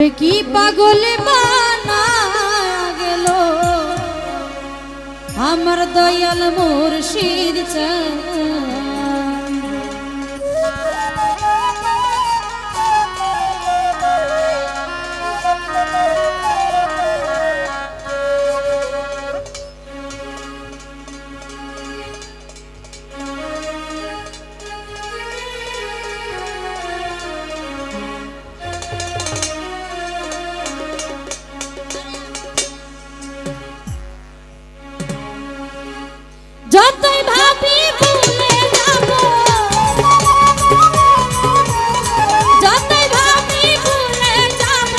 কি পাগল বানা গেল আমার দয়াল মুর্শিদ যতই ভাবি ভুলে যাব, যতই ভাবি ভুলে যাব,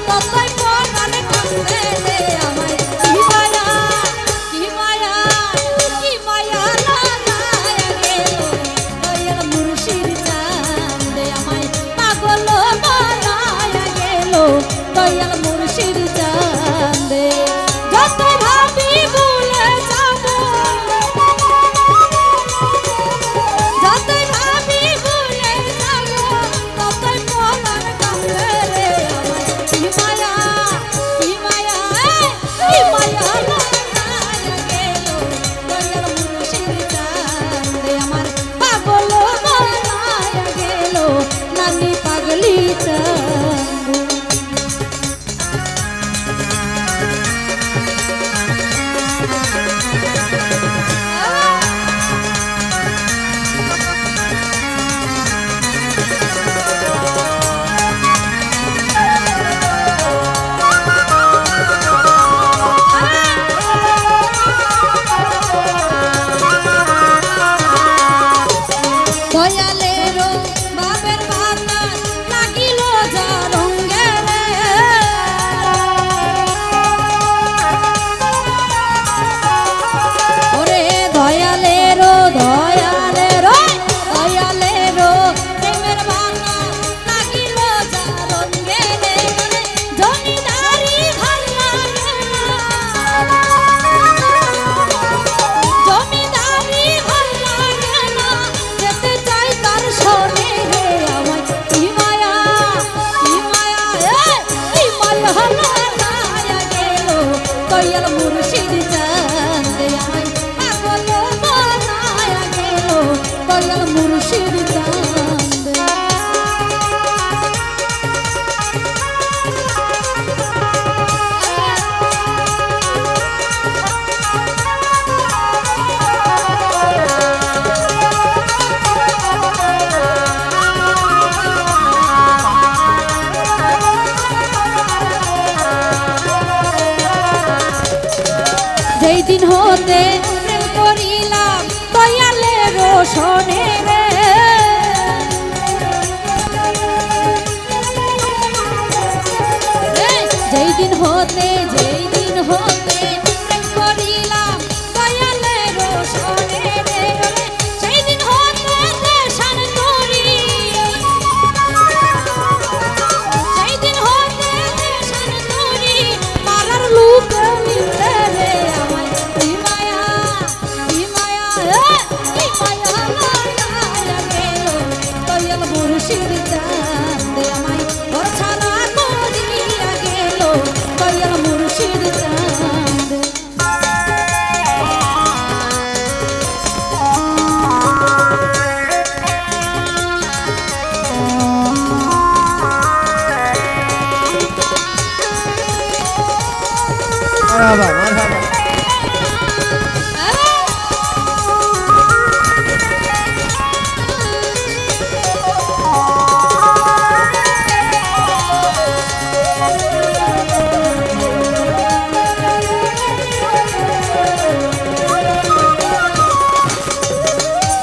ততই পরাণ কাঁদে রে আমায়। কি মায়া, কি মায়া, কি মায়া লাগায়া গেল দয়াল মুর্শিদ চাঁদে আমায় পাগল বানায়া গেল দয়াল মুর্শিদ চাঁদে। যতই ভাবি ভুলে যাব, দয়াল মুর্শিদ চাঁদে আমায় পাগল বানায়া গেল দয়াল মুর্শিদ চাঁদে। যেই দিন হতে প্রেম করিলাম দয়ালের রোশনে রে, যেই দিন হতে প্রেম করিলাম দয়ালের রোশনে রে, সেই দিন হতে দেশান করি, সেই দিন হতে দেশান করি পাড়ার লোক মিলে রে আমায়। কি মায়া, কি মায়া, কি মায়া লাগায়া গেল দয়াল মুর্শিদ চাঁদে আমায় ঘর ছাড়া করিয়া গেল দয়াল মুর্শিদ চাঁদে। Marhaba, marhaba.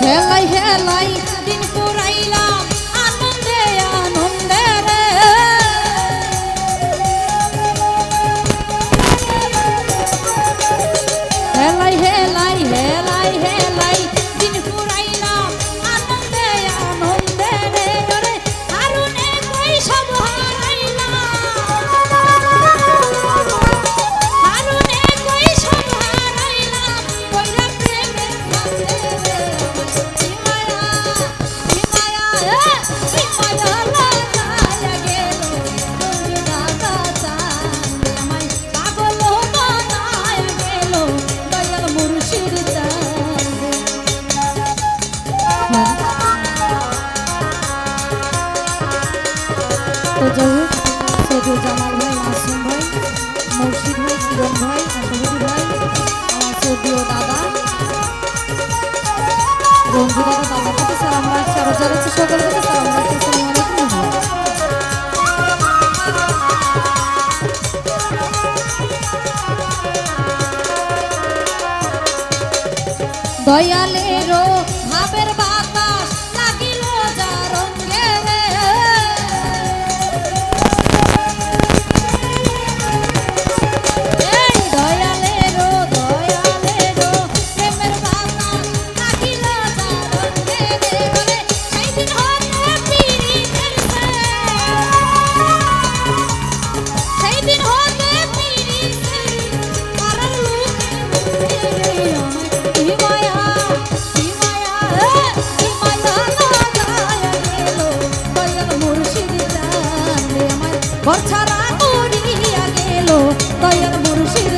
হেলাই হেলাই দিন পুরাইলাম আনন্দে আনন্দে রে, আব্দুল জামাল ভাই, মাসুম ভাই, মুর্শিদ ভাই, কিরণ ভাই, আশাবতী ভাই, আমার সৌদিও দাদা, রঞ্জু দাদা, দাদার কাছে সালাম রাখছি, আরো যারা আছে সকলের কাছে সালাম রাখছি। আসসালামু আলাইকুম। দয়ালেরও ভাবের বাতাস লাগিল যা রঙে রে, এই দয়ালেরও প্রেমের বাতাস লাগিল যা রঙে রে, বলে সেই দিন হতে পিরিতের সেই দিন হতে পিরিতের পারার ঘর ছাড়া করিয়া গেল দয়াল মুর্শিদ